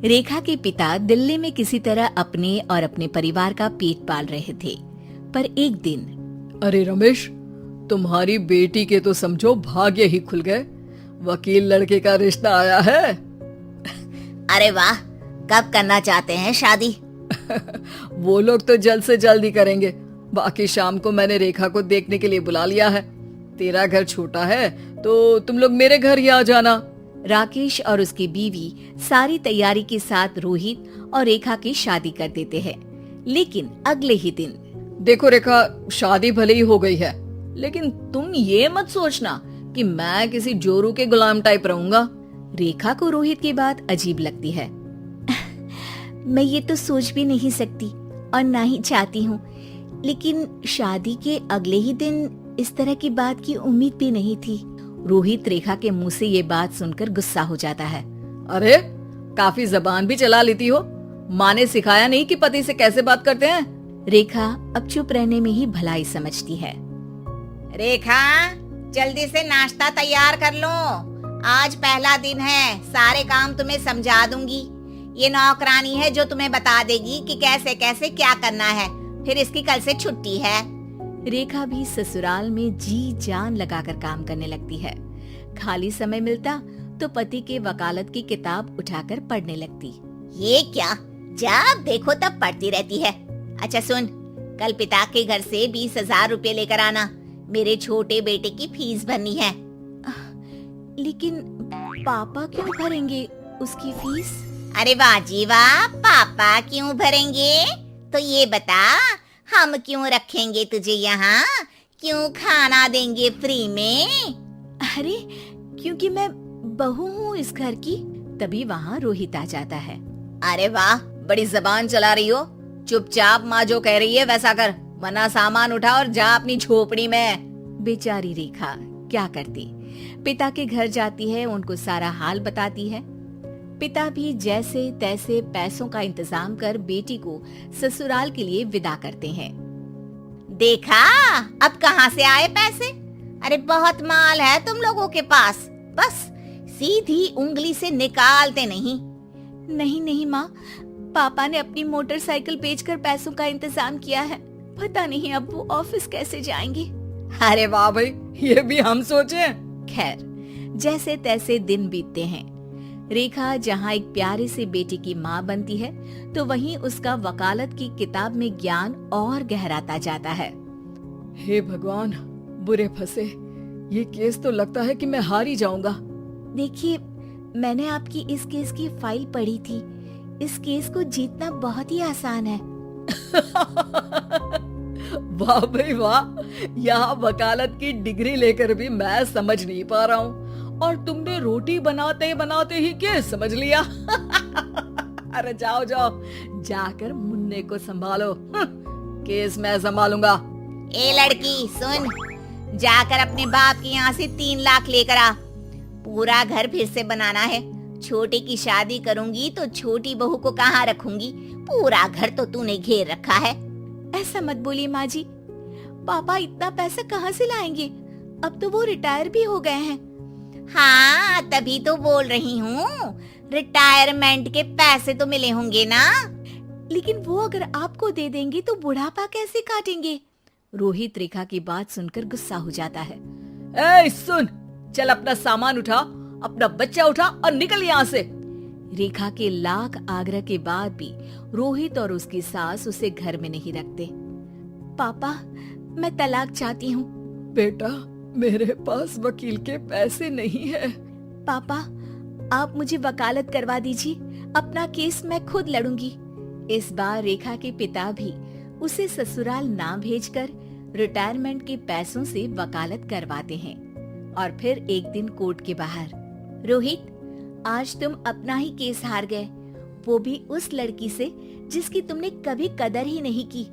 रेखा के पिता दिल्ली में किसी तरह अपने और अपने परिवार का पेट पाल रहे थे, पर एक दिन अरे रमेश, तुम्हारी बेटी के तो समझो भाग्य ही खुल गए। वकील लड़के का रिश्ता आया है। अरे वाह, कब करना चाहते हैं शादी? वो लोग तो जल्द से जल्द ही करेंगे। बाकी शाम को मैंने रेखा को देखने के लिए बुला लिया है। तेरा घर छोटा है तो तुम लोग मेरे घर ही आ जाना। राकेश और उसकी बीवी सारी तैयारी के साथ रोहित और रेखा की शादी कर देते हैं। लेकिन अगले ही दिन देखो रेखा, शादी भले ही हो गई है, लेकिन तुम ये मत सोचना कि मैं किसी जोरू के गुलाम टाइप रहूंगा। रेखा को रोहित की बात अजीब लगती है। मैं ये तो सोच भी नहीं सकती और ना ही चाहती हूँ, लेकिन शादी के अगले ही दिन इस तरह की बात की उम्मीद भी नहीं थी। रोहित रेखा के मुंह से ये बात सुनकर गुस्सा हो जाता है। अरे, काफी जबान भी चला लेती हो। माँ ने सिखाया नहीं कि पति से कैसे बात करते हैं? रेखा अब चुप रहने में ही भलाई समझती है। रेखा, जल्दी से नाश्ता तैयार कर लो। आज पहला दिन है, सारे काम तुम्हें समझा दूंगी। ये नौकरानी है जो तुम्हें बता देगी कि कैसे कैसे क्या करना है। फिर इसकी कल से छुट्टी है। रेखा भी ससुराल में जी जान लगाकर काम करने लगती है। खाली समय मिलता तो पति के वकालत की किताब उठाकर पढ़ने लगती। ये क्या, जब देखो तब पढ़ती रहती है। अच्छा सुन, कल पिता के घर से 20,000 रुपए लेकर आना। मेरे छोटे बेटे की फीस भरनी है। लेकिन पापा क्यों भरेंगे उसकी फीस? अरे वाह जी वाह, पापा क्यों भरेंगे? तो ये बता, हम क्यों रखेंगे तुझे यहाँ? क्यों खाना देंगे फ्री में? अरे, क्योंकि मैं बहू हूँ इस घर की। तभी वहाँ रोहित आ जाता है। अरे वाह, बड़ी जबान चला रही हो। चुपचाप माँ जो कह रही है वैसा कर, वरना सामान उठा और जा अपनी झोपड़ी में। बेचारी रेखा क्या करती, पिता के घर जाती है, उनको सारा हाल बताती है। पिता भी जैसे तैसे पैसों का इंतजाम कर बेटी को ससुराल के लिए विदा करते हैं। देखा, अब कहाँ से आए पैसे? अरे बहुत माल है तुम लोगों के पास, बस सीधी उंगली से निकालते नहीं। नहीं नहीं माँ, पापा ने अपनी मोटरसाइकिल बेचकर पैसों का इंतजाम किया है। पता नहीं अब वो ऑफिस कैसे जाएंगे। अरे वाह भाई, ये भी हम सोचे। खैर, जैसे तैसे दिन बीतते हैं। रेखा जहाँ एक प्यारे से बेटे की माँ बनती है, तो वहीं उसका वकालत की किताब में ज्ञान और गहराता जाता है। हे भगवान, बुरे फंसे। ये केस तो लगता है कि मैं हार ही जाऊंगा। देखिए, मैंने आपकी इस केस की फाइल पढ़ी थी। इस केस को जीतना बहुत ही आसान है। वाह भाई वाह, यहाँ वकालत की डिग्री लेकर भी मैं समझ नहीं पा रहा हूँ, और तुमने रोटी बनाते बनाते ही केस समझ लिया। अरे जाओ जाओ, जाकर मुन्ने को संभालो। केस मैं संभालूंगा। ए लड़की सुन, जाकर अपने बाप के यहाँ से 3 लाख लेकर आ। पूरा घर फिर से बनाना है। छोटे की शादी करूंगी तो छोटी बहू को कहाँ रखूंगी? पूरा घर तो तूने घेर रखा है। ऐसा मत बोलिए माँ जी, पापा इतना पैसा कहाँ से लाएंगे? अब तो वो रिटायर भी हो गए हैं। हाँ, तभी तो बोल रही हूँ, रिटायरमेंट के पैसे तो मिले होंगे ना। लेकिन वो अगर आपको दे देंगे तो बुढ़ापा कैसे काटेंगे? रोहित रेखा की बात सुनकर गुस्सा हो जाता है। ए सुन, चल अपना सामान उठा, अपना बच्चा उठा और निकल यहाँ से। रेखा के लाख आग्रह के बाद भी रोहित और उसकी सास उसे घर में नहीं रखते। पापा, मैं तलाक चाहती हूँ। बेटा, मेरे पास वकील के पैसे नहीं है। पापा, आप मुझे वकालत करवा दीजिए, अपना केस मैं खुद लड़ूंगी। इस बार रेखा के पिता भी उसे ससुराल ना भेजकर रिटायरमेंट के पैसों से वकालत करवाते हैं। और फिर एक दिन कोर्ट के बाहर, रोहित, आज तुम अपना ही केस हार गए, वो भी उस लड़की से जिसकी तुमने कभी कदर ही नहीं की।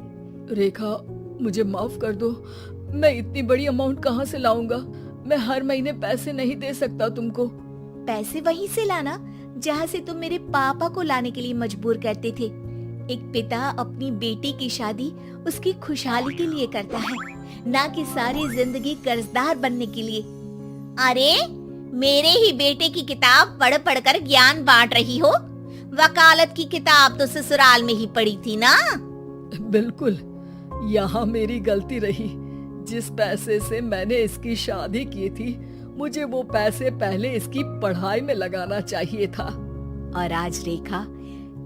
रेखा, मुझे माफ कर दो। मैं इतनी बड़ी अमाउंट कहाँ से लाऊंगा? मैं हर महीने पैसे नहीं दे सकता तुमको। पैसे वहीं से लाना जहाँ से तुम मेरे पापा को लाने के लिए मजबूर करते थे। एक पिता अपनी बेटी की शादी उसकी खुशहाली के लिए करता है, ना कि सारी जिंदगी कर्जदार बनने के लिए। अरे, मेरे ही बेटे की किताब पढ़ पढ़ कर ज्ञान बांट रही हो। वकालत की किताब तो ससुराल में ही पड़ी थी ना। बिल्कुल, यहाँ मेरी गलती रही। जिस पैसे से मैंने इसकी शादी की थी, मुझे वो पैसे पहले इसकी पढ़ाई में लगाना चाहिए था। और आज रेखा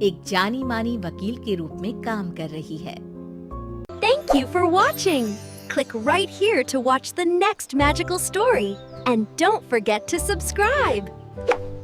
एक जानी मानी वकील के रूप में काम कर रही है। Thank you for watching. Click right here to watch the next magical story. And don't forget to subscribe.